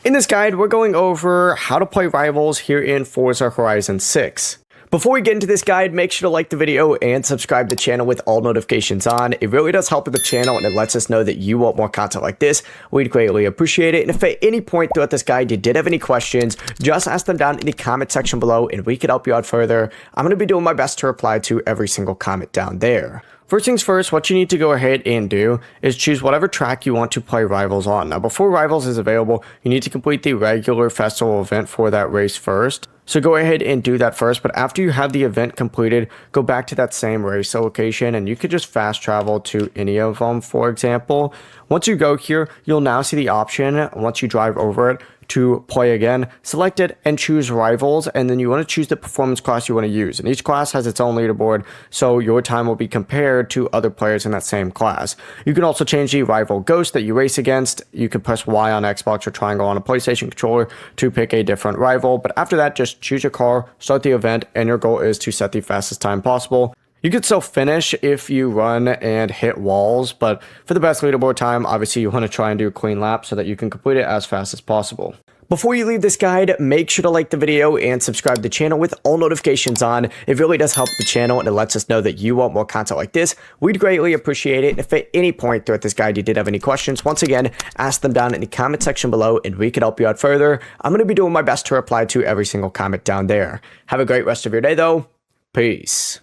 In this guide, we're going over how to play Rivals here in Forza Horizon 6. Before we get into this guide, make sure to like the video and subscribe to the channel with all notifications on. It really does help with the channel and it lets us know that you want more content like this. We'd greatly appreciate it. And if at any point throughout this guide you did have any questions, just ask them down in the comment section below and we can help you out further. I'm going to be doing my best to reply to every single comment down there. First things first, what you need to go ahead and do is choose whatever track you want to play Rivals on. Now, before Rivals is available, you need to complete the regular festival event for that race first. So go ahead and do that first, but after you have the event completed, go back to that same race location and you could just fast travel to any of them, for example. Once you go here, you'll now see the option, once you drive over it, to play again. Select it and choose Rivals, and then you want to choose the performance class you want to use. And each class has its own leaderboard, so your time will be compared to other players in that same class. You can also change the rival ghost that you race against. You can press Y on Xbox or triangle on a PlayStation controller to pick a different rival. But after that, just choose your car, start the event, and your goal is to set the fastest time possible. You could still finish if you run and hit walls, but for the best leaderboard time, obviously you want to try and do a clean lap so that you can complete it as fast as possible. Before you leave this guide, make sure to like the video and subscribe to the channel with all notifications on. It really does help the channel and it lets us know that you want more content like this. We'd greatly appreciate it. And if at any point throughout this guide you did have any questions, once again, ask them down in the comment section below and we can help you out further. I'm going to be doing my best to reply to every single comment down there. Have a great rest of your day though. Peace.